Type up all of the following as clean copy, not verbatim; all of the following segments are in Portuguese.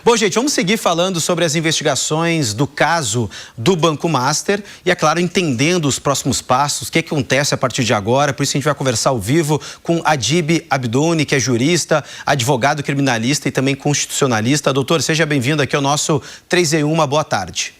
Bom, gente, vamos seguir falando sobre as investigações do caso do Banco Master e, é claro, entendendo os próximos passos, o que acontece a partir de agora. Por isso a gente vai conversar ao vivo com Adib Abduni, que é jurista, advogado criminalista e também constitucionalista. Doutor, seja bem-vindo aqui ao nosso 3 em 1. Boa tarde.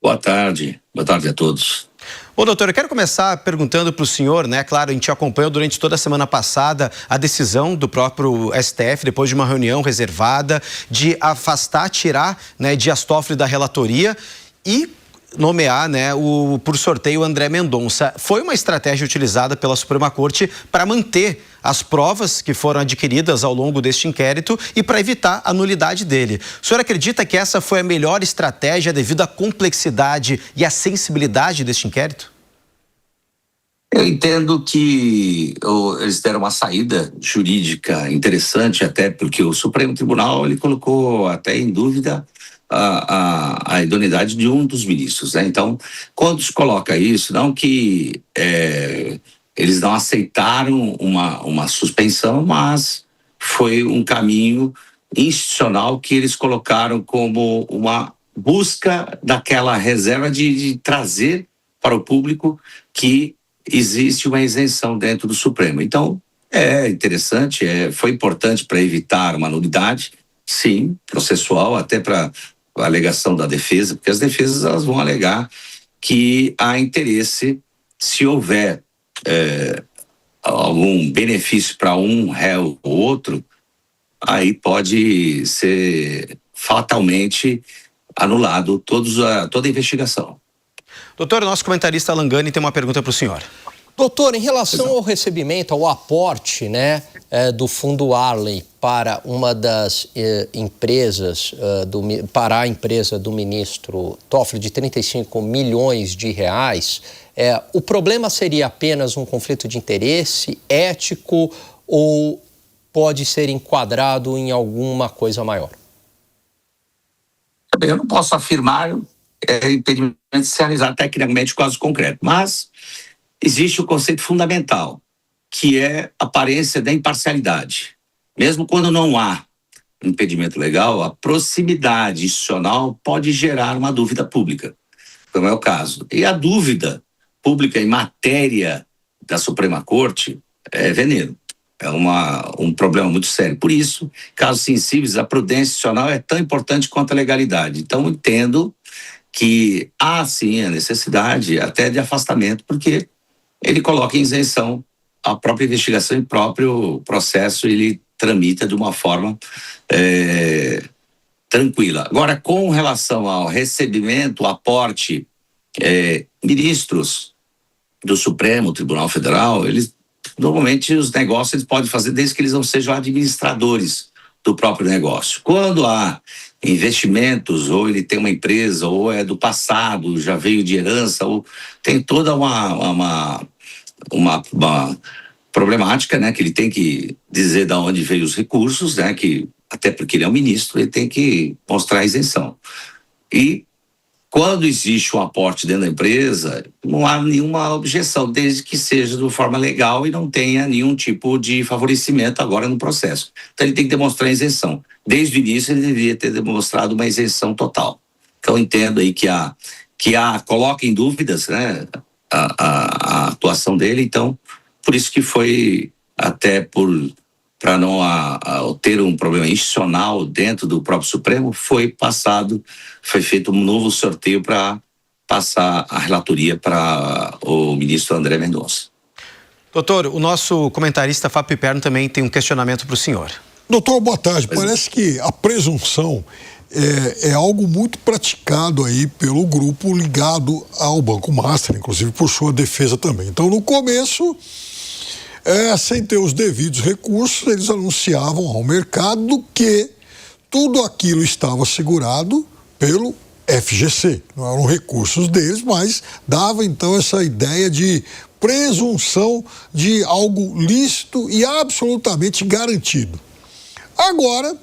Boa tarde a todos. Bom, doutor, eu quero começar perguntando para o senhor, né? Claro, a gente acompanhou durante toda a semana passada a decisão do próprio STF, depois de uma reunião reservada, de afastar, tirar, né, Dias Toffoli da relatoria e nomear, né, por sorteio, o André Mendonça. Foi uma estratégia utilizada pela Suprema Corte para manter as provas que foram adquiridas ao longo deste inquérito e para evitar a nulidade dele. O senhor acredita que essa foi a melhor estratégia devido à complexidade e à sensibilidade deste inquérito? Eu entendo que eles deram uma saída jurídica interessante, até porque o Supremo Tribunal ele colocou até em dúvida a idoneidade de um dos ministros, né? Então, quando se coloca isso, não que eles não aceitaram uma suspensão, mas foi um caminho institucional que eles colocaram como uma busca daquela reserva de trazer para o público que existe uma isenção dentro do Supremo. Então, é interessante, foi importante para evitar uma nulidade, sim, processual, até para a alegação da defesa, porque as defesas elas vão alegar que há interesse, se houver algum benefício para um réu ou outro, aí pode ser fatalmente anulado toda a investigação. Doutor, o nosso comentarista Langani tem uma pergunta para o senhor. Doutor, em relação ao recebimento, ao aporte, né, do Fundo Arley para uma das empresas, para a empresa do ministro Toffoli de 35 milhões de reais, o problema seria apenas um conflito de interesse ético ou pode ser enquadrado em alguma coisa maior? Eu não posso afirmar impedimento de se realizar tecnicamente o caso concreto, mas existe o conceito fundamental, que é a aparência da imparcialidade. Mesmo quando não há impedimento legal, a proximidade institucional pode gerar uma dúvida pública, como é o caso. E a dúvida pública em matéria da Suprema Corte é veneno. É um problema muito sério. Por isso, casos sensíveis, a prudência institucional é tão importante quanto a legalidade. Então, entendo que há, sim, a necessidade até de afastamento, porque ele coloca em isenção a própria investigação e o próprio processo, ele tramita de uma forma tranquila. Agora, com relação ao recebimento, aporte, ministros do Supremo Tribunal Federal, eles normalmente os negócios eles podem fazer desde que eles não sejam administradores do próprio negócio. Quando há investimentos, ou ele tem uma empresa, ou é do passado, já veio de herança, ou tem toda uma problemática, né, que ele tem que dizer de onde veio os recursos, né, que até porque ele é um ministro, ele tem que mostrar a isenção. E quando existe um aporte dentro da empresa, não há nenhuma objeção, desde que seja de forma legal e não tenha nenhum tipo de favorecimento agora no processo. Então ele tem que demonstrar a isenção. Desde o início ele deveria ter demonstrado uma isenção total. Então entendo aí que coloca em dúvidas, né, a atuação dele, então por isso que foi até para não ter um problema institucional dentro do próprio Supremo, foi feito um novo sorteio para passar a relatoria para o ministro André Mendonça. Doutor, o nosso comentarista Fábio Piperno também tem um questionamento para o senhor. Doutor, boa tarde. Parece que a presunção é algo muito praticado aí pelo grupo ligado ao Banco Master, inclusive por sua defesa também. Então, no começo, sem ter os devidos recursos, eles anunciavam ao mercado que tudo aquilo estava assegurado pelo FGC. Não eram recursos deles, mas dava então essa ideia de presunção de algo lícito e absolutamente garantido. Agora,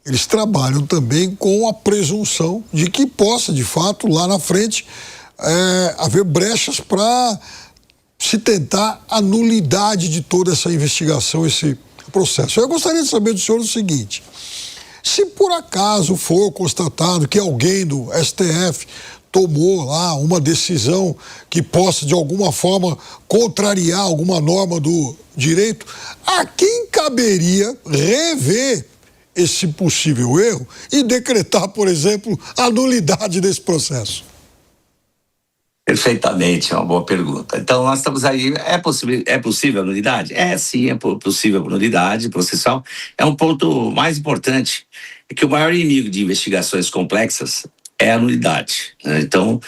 eles trabalham também com a presunção de que possa, de fato, lá na frente, haver brechas para se tentar a nulidade de toda essa investigação, esse processo. Eu gostaria de saber do senhor o seguinte: Se por acaso for constatado que alguém do STF tomou lá uma decisão que possa, de alguma forma, contrariar alguma norma do direito, a quem caberia rever esse possível erro e decretar, por exemplo, a nulidade desse processo? Perfeitamente, é uma boa pergunta. Então, nós estamos aí, é possível a nulidade? Sim, é possível a nulidade processual. É um ponto mais importante, é que o maior inimigo de investigações complexas é a nulidade, né? Então,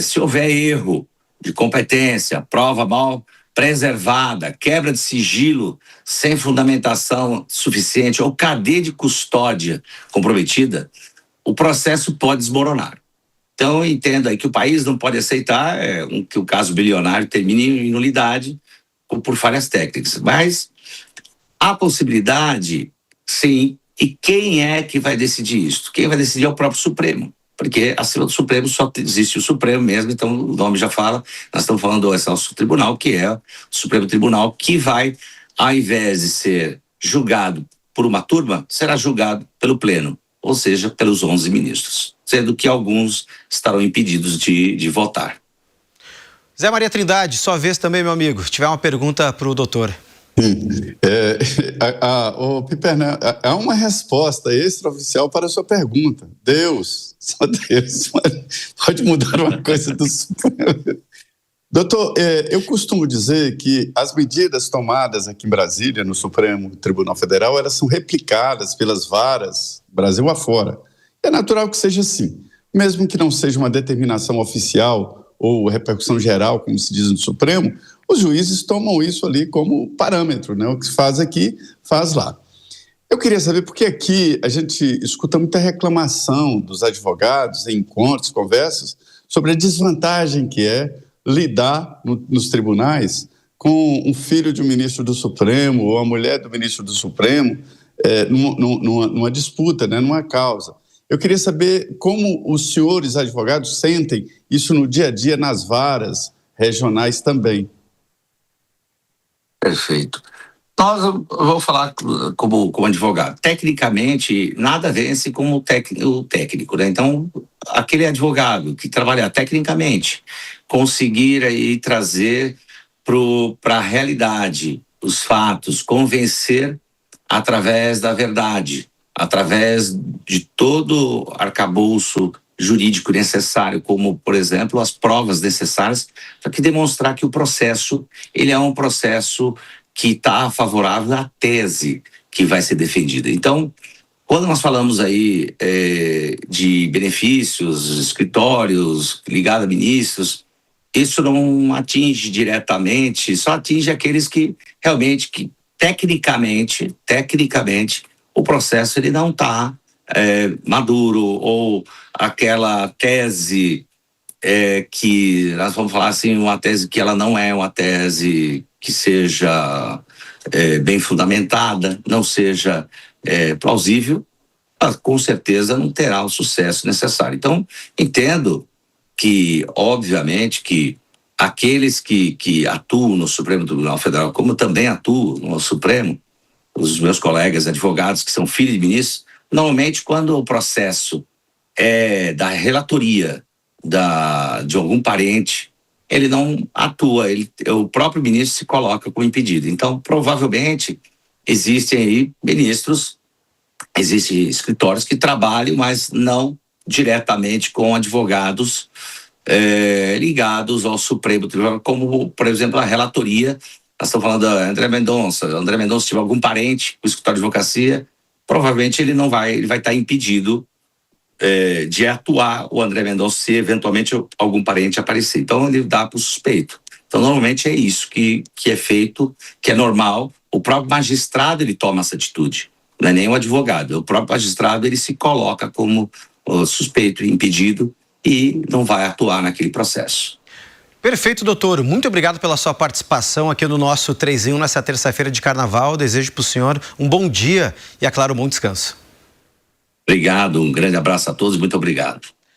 se houver erro de competência, prova mal preservada, quebra de sigilo sem fundamentação suficiente ou cadeia de custódia comprometida, o processo pode desmoronar. Então, eu entendo aí que o país não pode aceitar que o caso bilionário termine em nulidade por falhas técnicas. Mas há possibilidade, sim, e quem é que vai decidir isso? Quem vai decidir é o próprio Supremo, porque acima do Supremo só existe o Supremo mesmo, então o nome já fala, nós estamos falando do Excelso Tribunal, que é o Supremo Tribunal, que vai, ao invés de ser julgado por uma turma, será julgado pelo Pleno, ou seja, pelos 11 ministros, sendo que alguns estarão impedidos de votar. Zé Maria Trindade, sua vez também, meu amigo. Se tiver uma pergunta para o doutor. Piperno, há uma resposta extraoficial para a sua pergunta. Deus, só Deus pode mudar uma coisa do Supremo. Doutor, eu costumo dizer que as medidas tomadas aqui em Brasília, no Supremo Tribunal Federal, elas são replicadas pelas varas Brasil afora. É natural que seja assim, mesmo que não seja uma determinação oficial ou repercussão geral, como se diz no Supremo, os juízes tomam isso ali como parâmetro, né? O que se faz aqui, faz lá. Eu queria saber, porque aqui a gente escuta muita reclamação dos advogados em encontros, conversas, sobre a desvantagem que é lidar nos tribunais com um filho de um ministro do Supremo ou a mulher do ministro do Supremo numa disputa, né? Numa causa. Eu queria saber como os senhores advogados sentem isso no dia a dia nas varas regionais também. Perfeito. Eu vou falar como advogado. Tecnicamente, nada vence como o técnico, né? Então, aquele advogado que trabalhar tecnicamente, conseguir aí trazer para a realidade os fatos, convencer através da verdade, através de todo o arcabouço jurídico necessário, como, por exemplo, as provas necessárias para que demonstrar que o processo ele é um processo que está favorável à tese que vai ser defendida. Então, quando nós falamos aí de benefícios, escritórios ligados a ministros, isso não atinge diretamente, só atinge aqueles que realmente, que tecnicamente, o processo ele não está maduro, ou aquela tese que nós vamos falar assim, uma tese que ela não é uma tese que seja bem fundamentada, não seja plausível, com certeza não terá o sucesso necessário. Então, entendo que, obviamente, que aqueles que atuam no Supremo Tribunal Federal, como também atuam no Supremo, os meus colegas advogados que são filhos de ministros, normalmente quando o processo é da relatoria de algum parente, ele não atua, o próprio ministro se coloca como impedido. Então, provavelmente, existem aí ministros, existem escritórios que trabalham, mas não diretamente com advogados ligados ao Supremo Tribunal, como, por exemplo, a relatoria. Nós estamos falando da André Mendonça. André Mendonça, se tiver algum parente com o escritório de advocacia, provavelmente ele vai estar impedido de atuar o André Mendonça se eventualmente algum parente aparecer. Então ele dá para o suspeito. Então normalmente é isso que é feito, que é normal. O próprio magistrado ele toma essa atitude, não é nem o advogado. O próprio magistrado ele se coloca como suspeito, impedido, e não vai atuar naquele processo. Perfeito, doutor. Muito obrigado pela sua participação aqui no nosso 3 em 1 nessa terça-feira de carnaval. Desejo para o senhor um bom dia e, é claro, um bom descanso. Obrigado, um grande abraço a todos, muito obrigado.